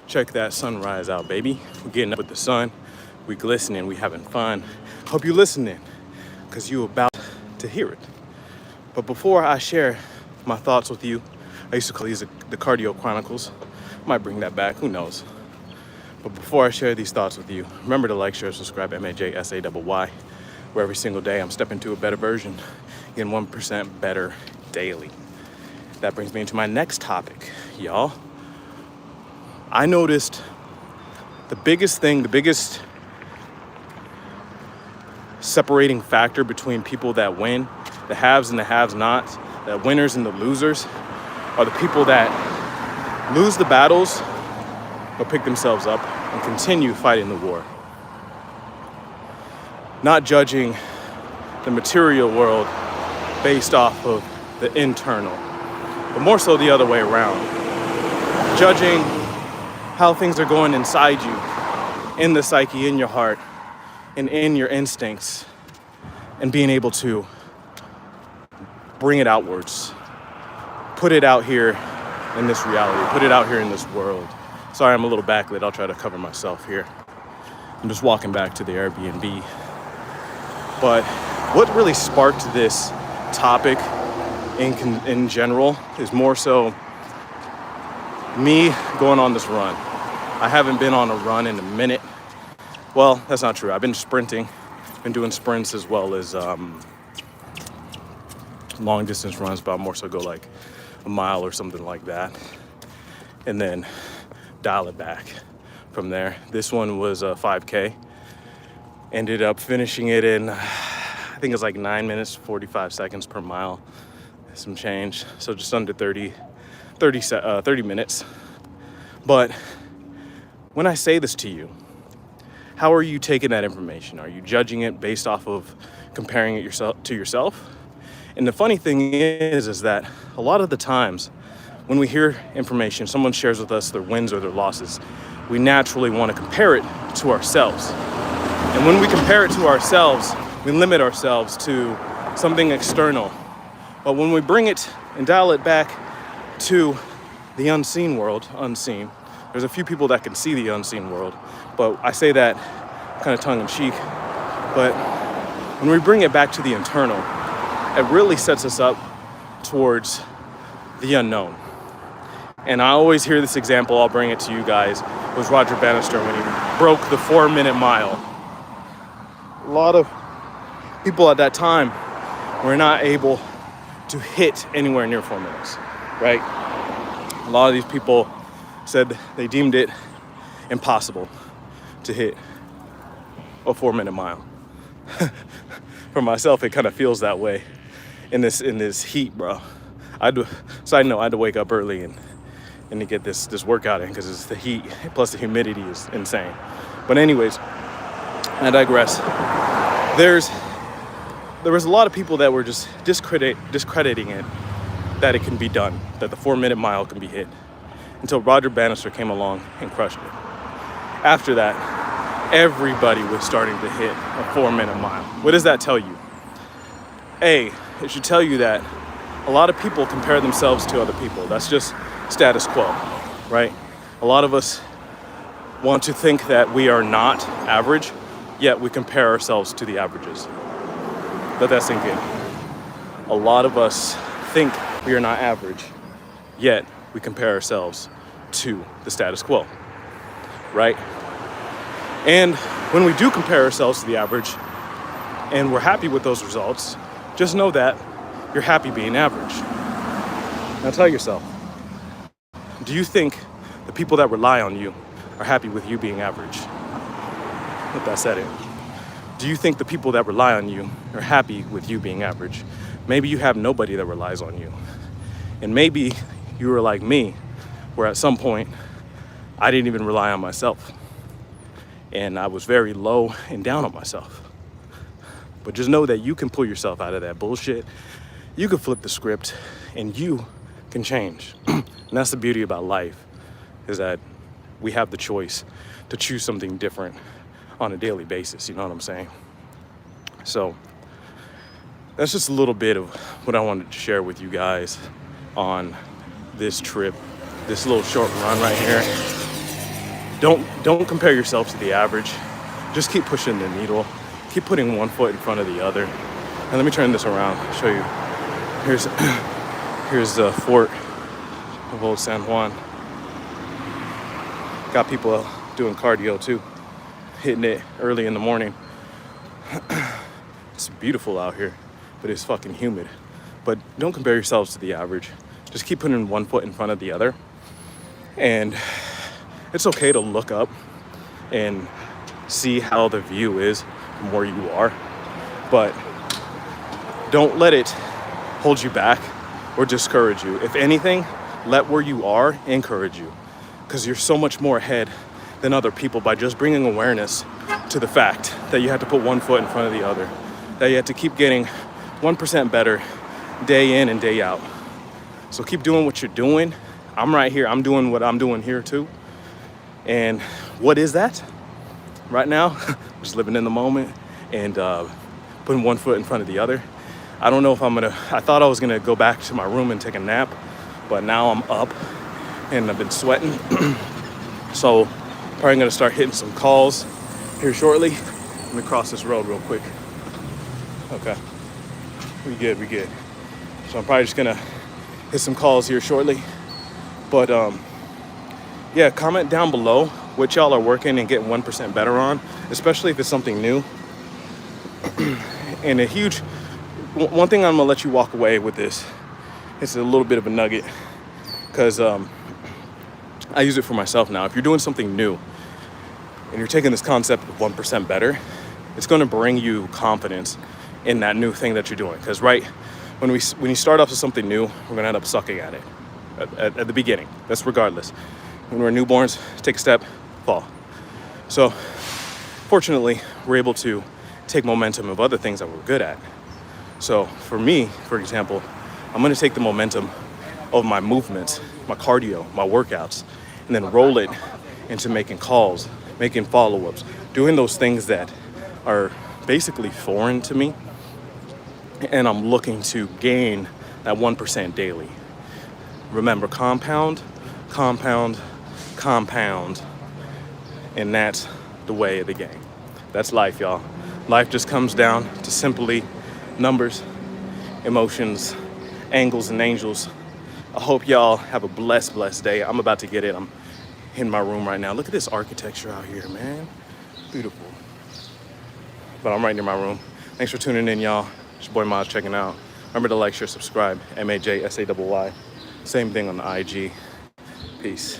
Check that sunrise out, baby. We're getting up with the sun. We glistening, we having fun. Hope you listening, because you about to hear it. But before I share my thoughts with you, I used to call these the Cardio Chronicles. Might bring that back, who knows. But before I share these thoughts with you, remember to like, share, subscribe, MAJSAYY, where every single day I'm stepping to a better version, getting 1% better daily. That brings me into my next topic, y'all. I noticed the biggest separating factor between people that win, the haves and the have-nots, the winners and the losers, are the people that lose the battles but pick themselves up and continue fighting the war. Not judging the material world based off of the internal, but more so the other way around. Judging how things are going inside you, in the psyche, in your heart, and in your instincts, and being able to bring it outwards, put it out here in this reality, put it out here in this world. Sorry, I'm a little backlit. I'll try to cover myself here. I'm just walking back to the Airbnb. But what really sparked this topic in general is more so me going on this run. I haven't been on a run in a minute. Well, that's not true. I've been sprinting, been doing sprints as well as long distance runs, but I more so go like a mile or something like that, and then dial it back from there. This one was a 5K. Ended up finishing it in, I think it's like 9 minutes, 45 seconds per mile, some change. So just under 30 minutes. But when I say this to you, how are you taking that information? Are you judging it based off of comparing it to yourself? And the funny thing is that a lot of the times when we hear information, someone shares with us their wins or their losses, we naturally want to compare it to ourselves. And when we compare it to ourselves, we limit ourselves to something external. But when we bring it and dial it back to the unseen world, there's a few people that can see the unseen world, but I say that kind of tongue in cheek. But when we bring it back to the internal, it really sets us up towards the unknown. And I always hear this example, I'll bring it to you guys, was Roger Bannister when he broke the 4-minute mile. A lot of people at that time were not able to hit anywhere near 4 minutes, right? A lot of these people said they deemed it impossible to hit a 4-minute mile. For myself, it kind of feels that way in this heat, bro. Side note, I had to wake up early and to get this workout in because it's the heat plus the humidity is insane. But anyways, I digress. There was a lot of people that were just discrediting it, that it can be done, that the 4-minute mile can be hit, until Roger Bannister came along and crushed it. After that, everybody was starting to hit a 4-minute mile. What does that tell you? It should tell you that a lot of people compare themselves to other people. That's just status quo, right? A lot of us want to think that we are not average, yet we compare ourselves to the averages. Let that sink in. A lot of us think we are not average, yet we compare ourselves to the status quo, right? And when we do compare ourselves to the average and we're happy with those results, just know that you're happy being average. Now tell yourself, do you think the people that rely on you are happy with you being average? Let that set in. Do you think the people that rely on you are happy with you being average? Maybe you have nobody that relies on you. And maybe you were like me, where at some point I didn't even rely on myself. And I was very low and down on myself. But just know that you can pull yourself out of that bullshit. You can flip the script and you can change. And that's the beauty about life, is that we have the choice to choose something different on a daily basis, you know what I'm saying? So that's just a little bit of what I wanted to share with you guys on this trip, this little short run right here. Don't compare yourself to the average. Just keep pushing the needle. Keep putting one foot in front of the other. And let me turn this around, show you. Here's the fort of Old San Juan. Got people doing cardio too, hitting it early in the morning. It's beautiful out here, but it's fucking humid. But don't compare yourselves to the average. Just keep putting one foot in front of the other. And it's okay to look up and see how the view is from where you are, but don't let it hold you back or discourage you. If anything, let where you are encourage you, because you're so much more ahead than other people by just bringing awareness to the fact that you have to put one foot in front of the other, that you have to keep getting 1% better day in and day out. So keep doing what you're doing. I'm right here. I'm doing what I'm doing here too. And what is that? Right now, just living in the moment and putting one foot in front of the other. I don't know if I thought I was gonna go back to my room and take a nap, but now I'm up and I've been sweating. So probably gonna start hitting some calls here shortly. Let me cross this road real quick. Okay, we good. So I'm probably just gonna hit some calls here shortly. But yeah, comment down below what y'all are working and getting 1% better on, especially if it's something new. And one thing I'm gonna let you walk away with this, it's a little bit of a nugget, because I use it for myself now. If you're doing something new and you're taking this concept of 1% better, it's gonna bring you confidence in that new thing that you're doing. Because when you start off with something new, we're gonna end up sucking at it at the beginning. That's regardless. When we're newborns, take a step, fall. So fortunately, we're able to take momentum of other things that we're good at. So for me, for example, I'm gonna take the momentum of my movements, my cardio, my workouts, and then roll it into making calls, making follow-ups, doing those things that are basically foreign to me. And I'm looking to gain that 1% daily. Remember, compound, compound, compound. And that's the way of the game. That's life, y'all. Life just comes down to simply numbers, emotions, angles, and angels. I hope y'all have a blessed day. I'm about to get it. I'm in my room right now. Look at this architecture out here, man. Beautiful. But I'm right near my room. Thanks for tuning in, y'all. It's your boy Maj checking out. Remember to like, share, subscribe. MAJSAYY. Same thing on the IG. Peace.